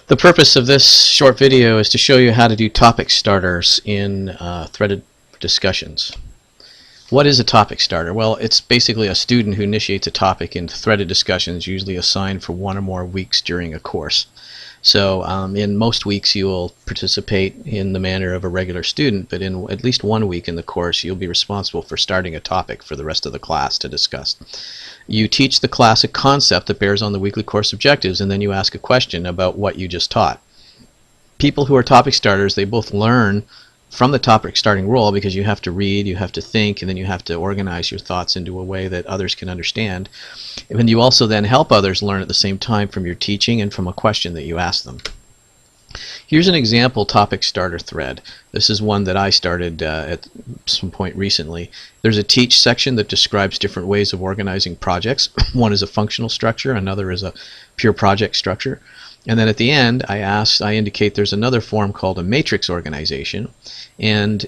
The purpose of this short video is to show you how to do topic starters in threaded discussions. What is a topic starter? Well, it's basically a student who initiates a topic in threaded discussions, usually assigned for one or more weeks during a course. So in most weeks you will participate in the manner of a regular student, but in at least 1 week in the course you'll be responsible for starting a topic for the rest of the class to discuss. You teach the class a concept that bears on the weekly course objectives, and then you ask a question about what you just taught. People who are topic starters, they both learn from the topic starting role, because you have to read, you have to think, and then you have to organize your thoughts into a way that others can understand. And you also then help others learn at the same time from your teaching and from a question that you ask them. Here's an example topic starter thread. This is one that I started at some point recently. There's a teach section that describes different ways of organizing projects. One is a functional structure, another is a pure project structure. And then at the end I indicate there's another form called a matrix organization, and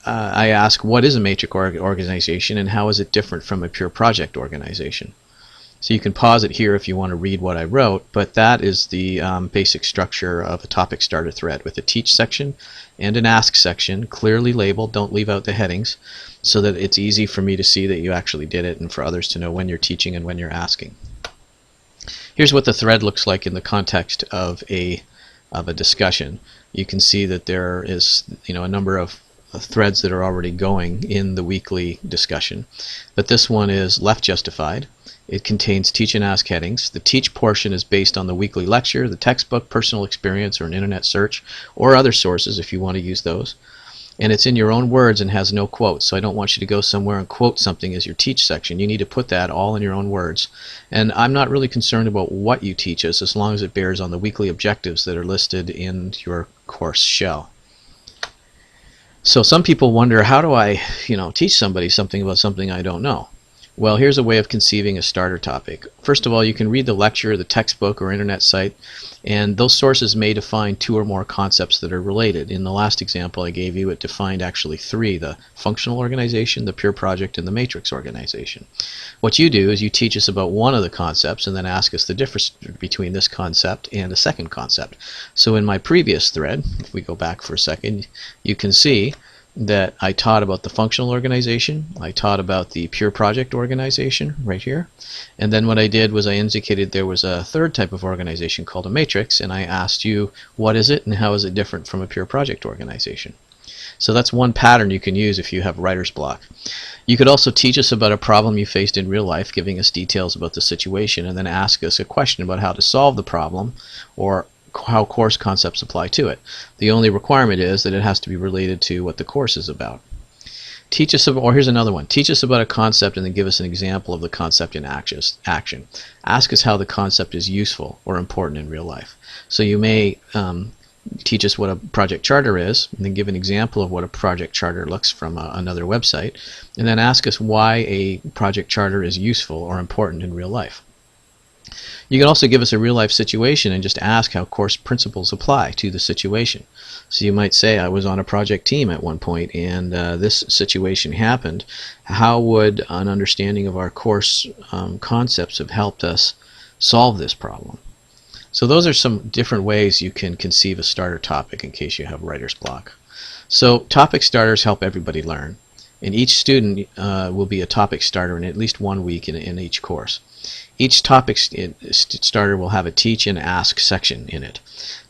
I ask what is a matrix organization and how is it different from a pure project organization. So you can pause it here if you want to read what I wrote, but that is the basic structure of a topic starter thread, with a teach section and an ask section clearly labeled. Don't leave out the headings, so that it's easy for me to see that you actually did it and for others to know when you're teaching and when you're asking. Here's what the thread looks like in the context of a discussion. You can see that there is a number of threads that are already going in the weekly discussion, but this one is left justified. It contains teach and ask headings. The teach portion is based on the weekly lecture, the textbook, personal experience, or an internet search, or other sources if you want to use those. And it's in your own words and has no quotes, so I don't want you to go somewhere and quote something as your teach section. You need to put that all in your own words. And I'm not really concerned about what you teach us, as long as it bears on the weekly objectives that are listed in your course shell. So some people wonder, how do I teach somebody something about something I don't know? Well, here's a way of conceiving a starter topic. First of all, you can read the lecture, the textbook, or internet site, and those sources may define 2 or more concepts that are related. In the last example I gave you, it defined actually 3, the functional organization, the pure project, and the matrix organization. What you do is you teach us about one of the concepts and then ask us the difference between this concept and a second concept. So in my previous thread, if we go back for a second, you can see that I taught about the functional organization, I taught about the pure project organization right here, and then what I did was I indicated there was a third type of organization called a matrix, and I asked you what is it and how is it different from a pure project organization. So that's one pattern you can use if you have writer's block. You could also teach us about a problem you faced in real life, giving us details about the situation, and then ask us a question about how to solve the problem, or how course concepts apply to it. The only requirement is that it has to be related to what the course is about. Teach us about, or here's another one, teach us about a concept and then give us an example of the concept in action. Ask us how the concept is useful or important in real life. So you may teach us what a project charter is, and then give an example of what a project charter looks from another website, and then ask us why a project charter is useful or important in real life. You can also give us a real-life situation and just ask how course principles apply to the situation. So you might say, I was on a project team at one point and this situation happened. How would an understanding of our course concepts have helped us solve this problem? So those are some different ways you can conceive a starter topic in case you have writer's block. So topic starters help everybody learn, and each student will be a topic starter in at least 1 week in each course. Each topic starter will have a teach and ask section in it.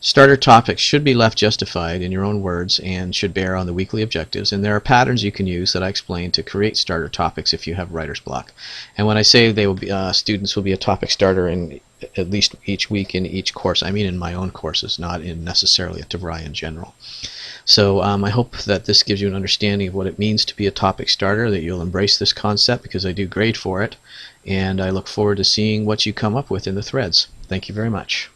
Starter topics should be left justified in your own words and should bear on the weekly objectives, and there are patterns you can use that I explain to create starter topics if you have writer's block. And when I say they will be, students will be a topic starter in at least each week in each course, I mean in my own courses, not in necessarily at DeVry in general. So I hope that this gives you an understanding of what it means to be a topic starter, that you'll embrace this concept, because I do grade for it, and I look forward to seeing what you come up with in the threads. Thank you very much.